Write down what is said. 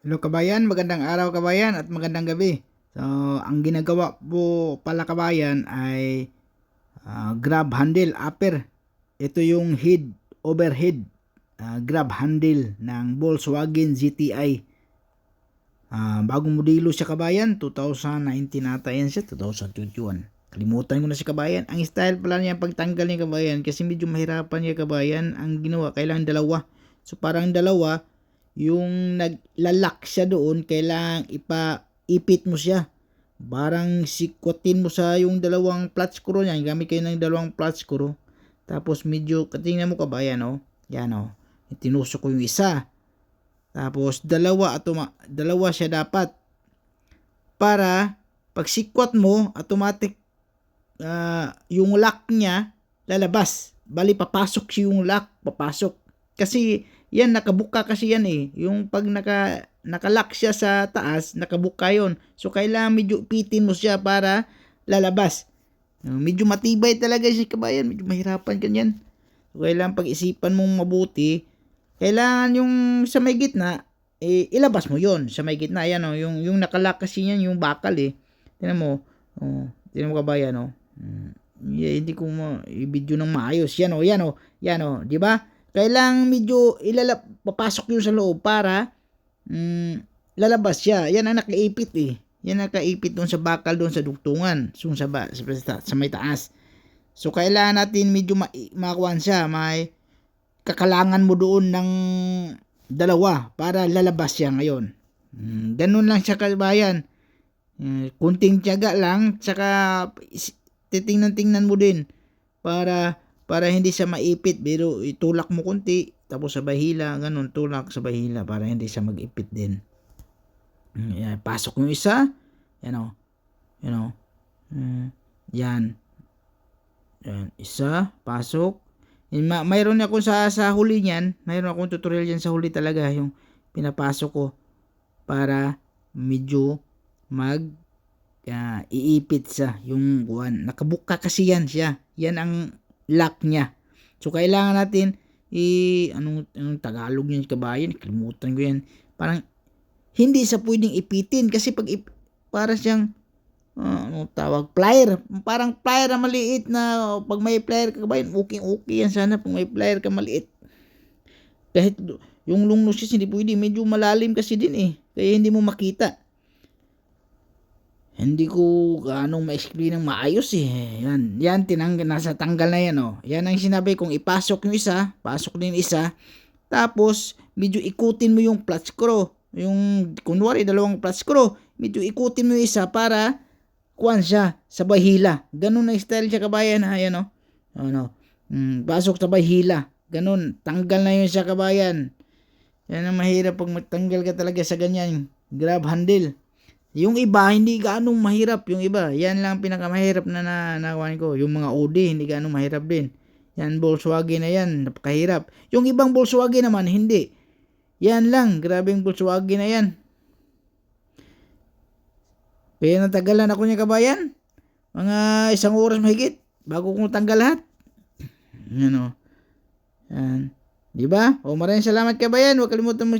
Hello kabayan, magandang araw kabayan at magandang gabi. So, ang ginagawa po pala kabayan ay grab handle upper. Ito yung head overhead grab handle ng Volkswagen GTI. Bagong modelo siya kabayan, 2019 ata yan siya, 2021. Kalimutan ko na si kabayan. Ang style pala niya pagtanggal niya kabayan kasi medyo mahirapan niya kabayan. Ang ginawa, kailangan dalawa. So parang dalawa, yung naglalak siya doon, kailangan ipit mo siya. Parang sikwatin mo sa yung dalawang flat screw niya. Gamit kayo ng dalawang flat screw. Tapos medyo, katingnan mo kabayan, oh. Yan, oh. Tinusok ko yung isa. Tapos dalawa siya dapat. Para pag sikwat mo, automatic yung lock niya lalabas. Bali papasok yung lock, papasok. Kasi yan nakabuka kasi yan eh. Yung pag nakalock siya sa taas, nakabuka yon. So kailangan medyo ipitin mo siya para lalabas. Medyo matibay talaga siya kabayan, medyo mahirapan kanyan. So kailangan pag-isipan mong mabuti. Kailangan yung sa may gitna, ilabas mo yon sa may gitna. Ayan o, yung nakalock kasi yan, yung bakal eh. Tingnan mo, tingnan mo kabayan o. Hindi ko i-video ng maayos. Yan o, yan o, yan o, di ba? Kailangan medyo papasok yun sa loob para lalabas siya. Yan ang nakaipit eh. Yan ang nakaipit doon sa bakal, doon sa dugtungan. So, sa may taas. So, kailangan natin medyo makuhaan siya. May kakalangan mo doon ng dalawa para lalabas siya ngayon. Ganun lang siya kabayan. Kunting tiyaga lang, tsaka titingnan mo din para hindi siya maipit, pero itulak mo kunti tapos sa bahila, ganun, tulak sa bahila para hindi siya mag-ipit din. Yan, pasok yung isa, yan o, yan, isa, pasok. Mayroon ako sa huli niyan, mayroon akong tutorial yan sa huli talaga, yung pinapasok ko para medyo iipit sa yung buwan. Nakabuka kasi yan siya. Yan ang lock niya. So kailangan natin anong Tagalog niyan kabayan, kalimutan ko yan. Parang hindi sa pwedeng ipitin kasi para siyang anong tawag, plier. Parang plier na maliit na pag may plier ka kabayan, okay yan sana pag may plier ka maliit. Kahit yung long nooses hindi pwede, medyo malalim kasi din eh. Kaya hindi mo makita. Hindi ko anong ma-explain ng maayos eh. Yan nasa tanggal na yan oh. Yan ang sinabi kong ipasok yung isa, pasok din isa. Tapos medyo ikutin mo yung flat screw. Yung kunwari dalawang flat screw, medyo ikutin mo yung isa para kuwan siya sa bahila. Ganun na style siya kabayan ha, yan oh. Pasok sa bahila. Ganun, tanggal na yun siya kabayan. Yan ang mahirap pag magtanggal ka talaga sa ganyan. Grab handle. Yung iba, hindi ganong mahirap. Yung iba, yan lang pinakamahirap na nakuha ko. Yung mga Audi, hindi ganong mahirap din. Yan, Volkswagen na yan, napakahirap. Yung ibang Volkswagen naman, hindi. Yan lang, grabing Volkswagen na yan. Kaya natagalan ako niya kabayan. Mga 1 oras mahigit, bago kong tanggal lahat. Yan o. Yan. Diba? Maraming salamat kabayan. Huwag kalimutan mo